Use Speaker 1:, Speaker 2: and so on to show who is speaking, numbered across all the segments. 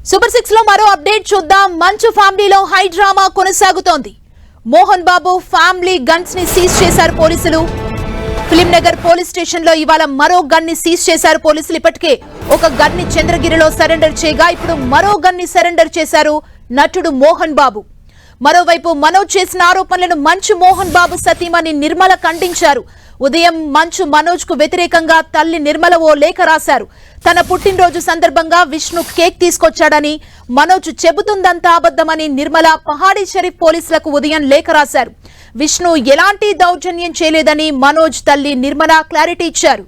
Speaker 1: Super 6 లో మరో update చూద్దాం. మంచు ఫ్యామిలీలో హై డ్రామా కొనసాగుతోంది. మోహన్ బాబు ఫ్యామిలీ గన్స్ ని సీజ్ చేశారు పోలీసులు. ఫిలిం నగర్ పోలీస్ స్టేషన్ లో ఇవాళ మరో గన్ ని సీజ్ చేశారు పోలీసులు. ఇప్పటికే ఒక గన్ ని చంద్రగిరిలో సరెండర్ చేయగా ఇప్పుడు మరో గన్ ని సరెండర్ చేశారు నటుడు మోహన్ బాబు. మరోవైపు మనోజ్ చేసిన ఆరోపణలను మంచు మోహన్ బాబు సతీమణి నిర్మల ఖండించారు. ఉదయం మంచు మనోజ్ కు వ్యతిరేకంగా తల్లి నిర్మల ఓ లేఖ రాశారు. తన పుట్టినరోజు సందర్భంగా విష్ణు కేక్ తీసుకొచ్చాడని, మనోజ్ చెబుతుందంతా అబద్ధమని నిర్మల పహాడీ షరీఫ్ పోలీసులకు ఉదయం లేఖ రాశారు. విష్ణు ఎలాంటి దౌర్జన్యం చేయలేదని మనోజ్ తల్లి నిర్మల క్లారిటీ ఇచ్చారు.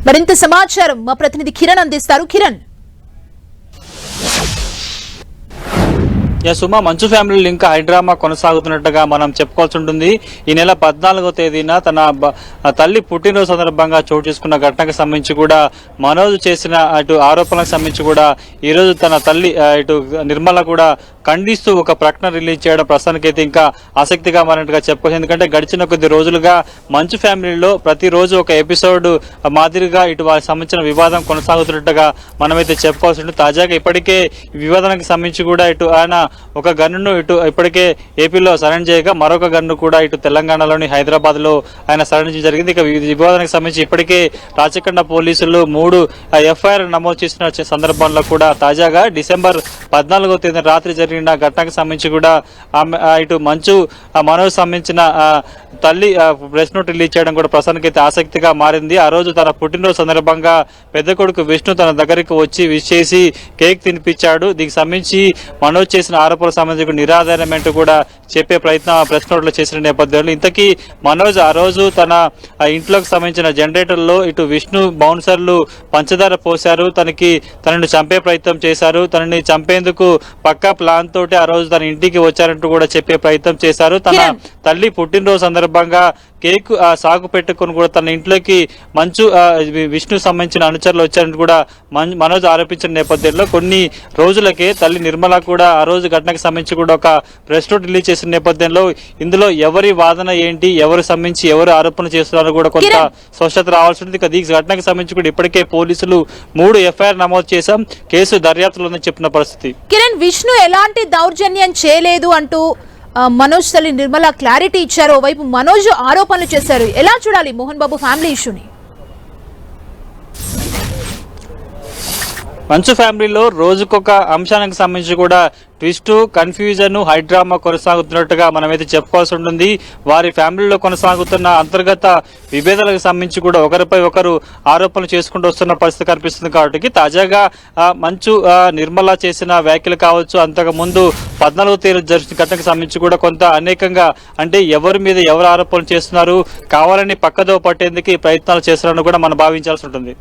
Speaker 1: మరింత సమాచారం మా ప్రతినిధి కిరణ్ అందిస్తారు. కిరణ్,
Speaker 2: సుమా, మంచు ఫ్యామిలీ లింక్ హైడ్రామా కొనసాగుతున్నట్టుగా మనం చెప్పుకోవాల్సి ఉంటుంది. ఈ నెల 14వ తేదీన తన తల్లి పుట్టినరోజు సందర్భంగా చోటు చేసుకున్న ఘటనకు సంబంధించి కూడా మనోజ్ చేసిన అటు ఆరోపణలకు సంబంధించి కూడా ఈ రోజు తన తల్లి ఇటు నిర్మల కూడా ఖండిస్తూ ఒక ప్రకటన రిలీజ్ చేయడం ప్రస్తుతానికైతే ఇంకా ఆసక్తిగా మారినట్టుగా చెప్పుకోవచ్చు. ఎందుకంటే గడిచిన కొద్ది రోజులుగా మంచు ఫ్యామిలీలో ప్రతిరోజు ఒక ఎపిసోడ్ మాదిరిగా ఇటు వారికి సంబంధించిన వివాదం కొనసాగుతున్నట్టుగా మనమైతే చెప్పుకోవాల్సి ఉంటుంది. తాజాగా ఇప్పటికే వివాదానికి సంబంధించి కూడా ఇటు ఆయన ఒక గన్నును ఇటు ఇప్పటికే ఏపీలో సరెండర్ చేయగా మరొక గన్ను కూడా ఇటు తెలంగాణలోని హైదరాబాద్ లో ఆయన సరెండర్ చేయడం జరిగింది. ఇక వివాదానికి సంబంధించి ఇప్పటికే రాచకొండ పోలీసులు 3 ఎఫ్ఐఆర్ నమోదు చేసిన సందర్భంలో కూడా తాజాగా డిసెంబర్ 14వ తేదీన రాత్రి జరిగిన ఘటనకు సంబంధించి కూడా ఇటు మంచు మనోజ్ సంబంధించిన తల్లి ప్రెస్ నోట్ రిలీజ్ చేయడం కూడా ప్రస్తుతానికి అయితే ఆసక్తిగా మారింది. ఆ రోజు తన పుట్టినరోజు సందర్భంగా పెద్ద కొడుకు విష్ణు తన దగ్గరికి వచ్చి విష్ చేసి కేక్ తినిపించాడు. దీనికి సంబంధించి మనోజ్ చేసిన ఆరోపణలకు సంబంధించి నిరాధారమంటూ కూడా చెప్పే ప్రయత్నం ప్రెస్ నోట్ లో చేసిన నేపథ్యంలో ఇంతకీ మనోజ్ ఆ రోజు తన ఇంట్లోకి సంబంధించిన జనరేటర్ లో ఇటు విష్ణు బౌన్సర్లు పంచదార పోశారు, తనని చంపే ప్రయత్నం చేశారు, తనని చంపేందుకు పక్కా ప్లాన్ తోటి ఆ రోజు తన ఇంటికి వచ్చారంటూ కూడా చెప్పే ప్రయత్నం చేశారు. తన తల్లి పుట్టినరోజు సందర్భంగా కేక్ సాగు పెట్టుకుని కూడా తన ఇంట్లోకి మంచు విష్ణు సంబంధించిన అనుచరులు వచ్చారని కూడా మనోజ్ ఆరోపించిన నేపథ్యంలో కొన్ని రోజులకే తల్లి నిర్మల కూడా ఆ రోజు ఘటనకు సంబంధించి కూడా ఒక ప్రెస్ నోట్ రిలీజ్ చేసిన నేపథ్యంలో ఇందులో ఎవరి వాదన ఏంటి, ఎవరు సంబంధించి ఎవరు ఆరోపణ చేస్తున్నారో కూడా కొంత స్పష్టత రావాల్సి ఉంటుంది. ఈ ఘటనకు సంబంధించి కూడా ఇప్పటికే పోలీసులు 3 ఎఫ్ఐఆర్ నమోదు చేశాం, కేసు దర్యాప్తులో ఉందని చెప్పిన పరిస్థితి.
Speaker 1: కిరణ్, విష్ణు ఎలాంటి దౌర్జన్యం చేయలేదు అంటూ మనోజ్ తల్లి నిర్మల క్లారిటీ ఇచ్చారు. వైపు మనోజ్ ఆరోపణలు చేశారు. ఎలా చూడాలి మోహన్ బాబు ఫ్యామిలీ ఇష్యూని?
Speaker 2: మంచు ఫ్యామిలీలో రోజుకొక అంశానికి సంబంధించి కూడా ట్విస్ట్, కన్ఫ్యూజన్, హైడ్రామా కొనసాగుతున్నట్టుగా మనమైతే చెప్పుకోవాల్సి ఉంటుంది. వారి ఫ్యామిలీలో కొనసాగుతున్న అంతర్గత విభేదాలకు సంబంధించి కూడా ఒకరిపై ఒకరు ఆరోపణలు చేసుకుంటూ వస్తున్న పరిస్థితి కనిపిస్తుంది. కాబట్టి తాజాగా మంచు నిర్మల చేసిన వ్యాఖ్యలు కావచ్చు, అంతకు ముందు 14వ తేదీ జరిగిన ఘటనకు సంబంధించి కూడా కొంత అనేకంగా అంటే ఎవరి మీద ఎవరు ఆరోపణలు చేస్తున్నారు, కావాలని పక్కదో పట్టేందుకు ప్రయత్నాలు చేస్తున్నారని కూడా మనం భావించాల్సి ఉంటుంది.